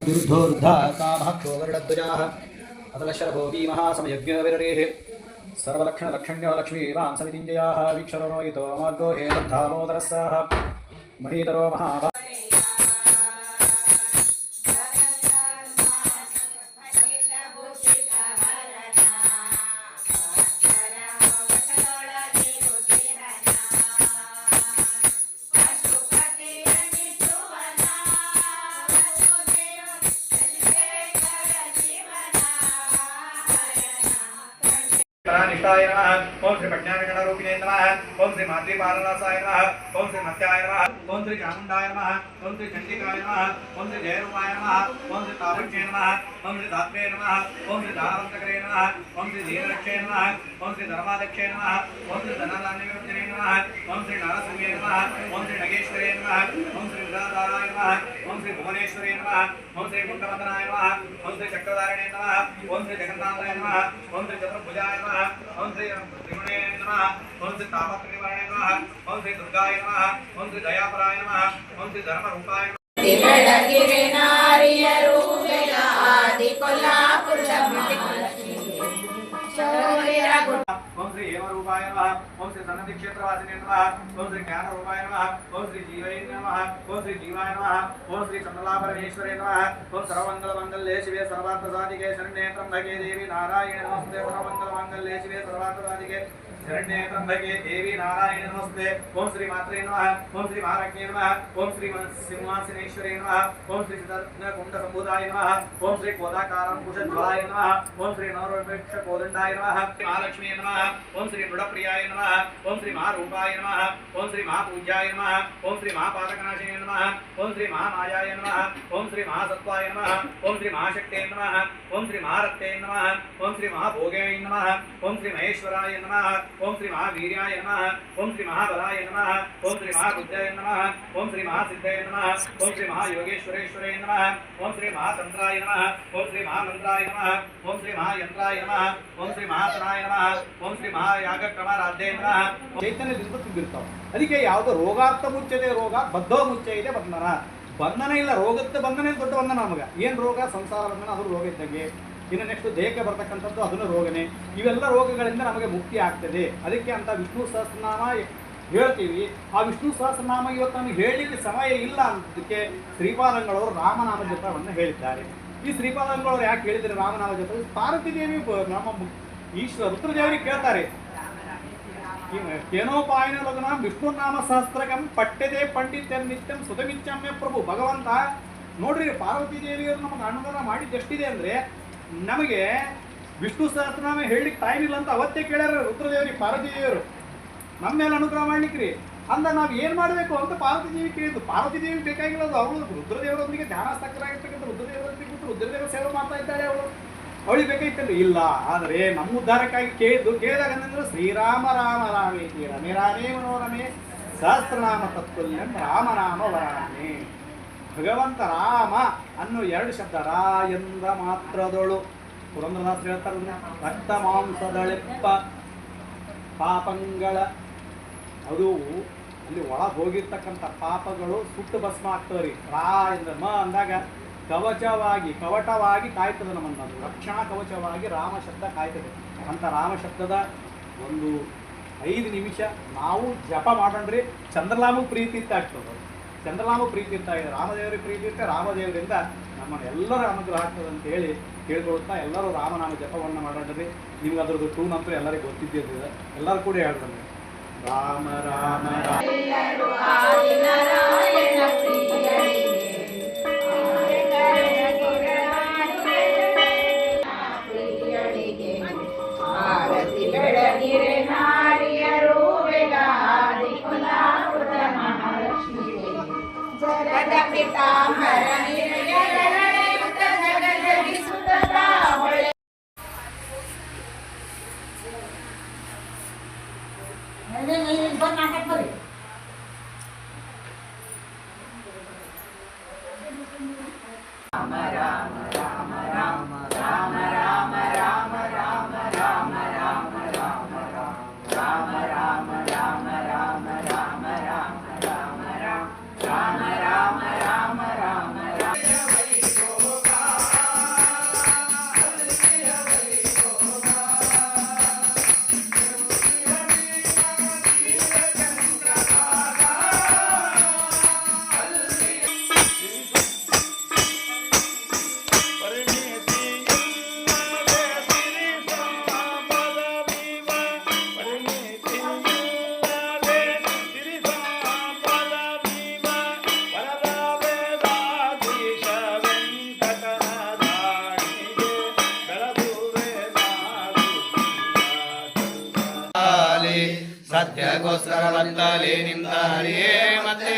दुर्धोर्धाकामः गोवर्णध्वजाः अतलशरभो महासमयज्ञविररेः सर्वलक्षणलक्षण्यो लक्ष्मीवान् समितिञ्जयाः वीक्षरोहितो मार्गो हेमोदरस्साः महीतरो महाभा निष्ठाय नमः। ओम श्री प्रज्ञानगणरूपिणे नमः। ओम श्री मातृपालनासाय नमः। ओम श्री मत्याय नमः। ओम श्री चामुण्डाय नमः। ओम श्री चण्डिकाय नमः। ओम श्री जयरूपाय नमः। ओम श्री तापक्षे नमः। ओम श्री धात्रे नमः। ओम श्री दानवन्तकरे नमः। ओम श्री धीररक्षे नमः। ओम श्री धर्माध्यक्षे नमः। ओम श्री धनधान्यविवर्धिने नमः। ओम श्री नारसिंहे नमः। ओम श्री नगेश्वरे नमः। ओम श्री विधाताराय नमः। ओम श्री भुवनेश्वरे नमः। ओम श्री कुण्डवदनाय नमः। ओम श्री चक्रधारिणे नमः। ओम श्री जगन्नाथाय नमः। ओम श्री चतुर्भुजाय नमः। ओम श्री त्रिगुणे नमः। ओम श्री तापत्रिनिवारणे नमः। ओम श्री दुर्गाय नमः। ओम श्री दयापराय नमः। ओम श्री धर्मरूपाय नमः। ओम श्री हेमरूपाय नमः। ओम श्री सन्नति क्षेत्रवासिने नमः। ओम श्री ज्ञानरूपाय नमः। ओम श्री जीवाय नमः। ओम श्री जीवाय नमः। ओम श्री चंद्रलाभरणेश्वरे नमः। ओम सर्वमंगलमंगल्ये शिवे सर्वार्थसाधिके शरण्ये त्र्यंबके देवी नारायणे नमस्ते। सर्वमंगलमंगल्ये शिवे सर्वार्थसाधिके शरण्ये त्र्यंबके देवी नारायणे नमस्ते। ओम श्री मात्रे नमः। ओम श्री महाराज्ञे नमः। ओम श्री सिंहासनेश्वरे नमः। ओम श्री कुंडसंभूताय नमः। ओम श्री कोदाकारांकुशज्वलाय नमः। ओम श्री नवरवृक्ष कोदंडाय नमः। महालक्ष्मी नमः। ओम श्री मृडप्रियाय नमः। ओम श्री महारूपाय नमः। ओम श्री महापूज्याय नमः। ओम श्री महापातकनाशिने नमः। ओम श्री महामायाय नमः। ओम श्री महासत्वाय नमः। ओम श्री महाशक्ते नमः। ओम श्री महारक्ते नमः। ओम श्री महाभोगे नमः। ओम श्री महेश्वराय नमः। ओम श्री महावीर्याय नमः। ओम श्री महाबलाय नमः। ओम श्री महाबुद्धाय नमः। ओम श्री महासिद्धाय नमः। ओम श्री महायोगेश्वरेश्वराय नमः। ओम श्री महातंत्राय नमः। ओम श्री महामंत्राय नमः। ओम श्री महायंत्राय नमः। ओम श्री महासनाय नमः। ओम श्री महायागक्रमाराध्ये नमः। ಚೈತನ್ಯದಿಂದ ತುಂಬಿರ್ತಾವೆ. ಅದಕ್ಕೆ ಯಾವುದು ರೋಗಾರ್ಥ ಮುಚ್ಚದೆ ರೋಗ, ಬದ್ಧೋ ಮುಚ್ಚೆ ಇದೆ ಬಂಧನ. ಬಂಧನ ಇಲ್ಲ, ರೋಗದ ಬಂಧನ ದೊಡ್ಡ ಬಂಧನ ನಮಗೆ. ಏನು ರೋಗ? ಸಂಸಾರ ಬಂಧನ, ಅದು ರೋಗ ಇದ್ದಂಗೆ. ಇನ್ನು ನೆಕ್ಸ್ಟ್ ದೇಹಕ್ಕೆ ಬರ್ತಕ್ಕಂಥದ್ದು ಅದನ್ನು ರೋಗನೇ. ಇವೆಲ್ಲ ರೋಗಗಳಿಂದ ನಮಗೆ ಮುಕ್ತಿ ಆಗ್ತದೆ. ಅದಕ್ಕೆ ಅಂತ ವಿಷ್ಣು ಸಹಸ್ರನಾಮ ಹೇಳ್ತೀವಿ. ಆ ವಿಷ್ಣು ಸಹಸ್ರನಾಮ ಇವತ್ತು ನಮಗೆ ಹೇಳಲಿಕ್ಕೆ ಸಮಯ ಇಲ್ಲ ಅನ್ನೋದಕ್ಕೆ ಶ್ರೀಪಾದಂಗಳವರು ರಾಮನಾಮ ಜಪವನ್ನು ಹೇಳಿದ್ದಾರೆ. ಈ ಶ್ರೀಪಾದಂಗಳವರು ಯಾಕೆ ಹೇಳಿದರೆ ರಾಮನಾಮ ಜಪ? ಪಾರ್ವತಿ ದೇವಿ ನಮ್ಮ ಈಶ್ವರ ರುದ್ರದೇವರಿಗೆ ಕೇಳ್ತಾರೆ, ಕೇನೋಪಾಯನ ಲಗ್ನ ವಿಷ್ಣು ನಾಮ ಸಹಸ್ರಕಂ ಪಠ್ಯತೆ ಪಂಡಿತ ನಿತ್ಯಂ ಸುತಮಿಚ್ಛಮ್ಯ ಪ್ರಭು. ಭಗವಂತ ನೋಡ್ರಿ, ಪಾರ್ವತಿ ದೇವಿಯವರು ನಮಗೆ ಅನುಗ್ರಹ ಮಾಡಿದ್ದು ಎಷ್ಟಿದೆ ಅಂದರೆ, ನಮಗೆ ವಿಷ್ಣು ಸಹಸ್ರನಾಮ ಹೇಳಲಿಕ್ಕೆ ಟೈಮ್ ಇಲ್ಲ ಅಂತ ಅವತ್ತೇ ಕೇಳ್ಯಾರ ರುದ್ರದೇವರಿಗೆ ಪಾರ್ವತಿ ದೇವಿಯವರು. ನಮ್ಮ ಮೇಲೆ ಅನುಗ್ರಹ ಮಾಡ್ಲಿಕ್ರಿ ಅಂದ ನಾವು ಏನು ಮಾಡಬೇಕು ಅಂತ ಪಾರ್ವತಿ ದೇವಿ ಕೇಳಿದ್ದು. ಪಾರ್ವತಿ ದೇವಿ ಬೇಕಾಗಿರೋದು ಅವಳು ರುದ್ರದೇವರೊಂದಿಗೆ ಧ್ಯಾನಸ್ತಕ್ಕರಾಗಿರ್ತಕ್ಕಂಥ ರುದ್ರದೇವರೊಂದಿಗೆ ರುದ್ರದೇವರ ಸೇವೆ ಮಾಡ್ತಾ ಇದ್ದಾಳೆ. ಅವಳಿಗೆ ಬೇಕಾಗಿತ್ತಲ್ಲ, ಇಲ್ಲ. ಆದರೆ ನಮ್ಮ ಉದ್ಧಾರಕ್ಕಾಗಿ ಕೇಳಿದಾಗ ಅಂದ್ರೆ ಶ್ರೀರಾಮ ರಾಮ ರಾಮೇತಿ ರಮೇ ರಾಮೇ ಮನೋರಮೆ ಸಹಸ್ರನಾಮ ತತ್ವಲ್ಯಂ ರಾಮನಾಮ ವರಾಮೆ. ಭಗವಂತ ರಾಮ ಅನ್ನೋ ಎರಡು ಶಬ್ದ, ರಾ ಎಂದ ಮಾತ್ರದೊಳು. ಪುರಂದರದಾಸರು ಹೇಳ್ತಾರೆ, ರಕ್ತ ಮಾಂಸದಳೆಪ್ಪ ಪಾಪಂಗಳ, ಅದು ಅಲ್ಲಿ ಒಳಗೆ ಹೋಗಿರ್ತಕ್ಕಂಥ ಪಾಪಗಳು ಸುಟ್ಟು ಭಸ್ಮ ಆಗ್ತವ್ರಿ. ರಾ ಎಂದ ಮ ಅಂದಾಗ ಕವಟವಾಗಿ ಕಾಯ್ತದೆ ನಮ್ಮನ್ನು. ಅದು ರಕ್ಷಣಾ ಕವಚವಾಗಿ ರಾಮ ಶಬ್ದ ಕಾಯ್ತದೆ. ಅಂತ ರಾಮ ಶಬ್ದದ ಒಂದು 5 ನಿಮಿಷ ನಾವು ಜಪ ಮಾಡೋಣ್ರಿ. ಚಂದ್ರಲಾಮು ಪ್ರೀತಿ ಇರ್ತಾ ಆಗ್ತದೆ. ಚಂದ್ರಲಾಮು ಪ್ರೀತಿ ಇರ್ತಾ ಇದೆ, ರಾಮದೇವರಿಗೆ ಪ್ರೀತಿ ಇರ್ತಾರೆ. ರಾಮದೇವರಿಂದ ನಮ್ಮನ್ನು ಎಲ್ಲರ ಅನುಗ್ರಹ ಆಗ್ತದೆ ಅಂತ ಹೇಳಿ ಕೇಳ್ಕೊಳ್ತಾ ಎಲ್ಲರೂ ರಾಮನಾಮ ಜಪವನ್ನು ಮಾಡೋಣ್ರಿ. ನಿಮ್ಗೆ ಅದ್ರದ್ದು ಟೂನ್ ಅಂತೂ ಎಲ್ಲರಿಗೂ ಗೊತ್ತಿದ್ದಿದೆ, ಎಲ್ಲರೂ ಕೂಡ ಹೇಳ್ತಾರೆ ರಾಮ ರಾಮ ರಾಮ. ಅದಕ್ಕೋಸ್ಕರ ಬಂದ ಲೇನಿಂದ ಹರಿಯೇ ಮತ್ತೆ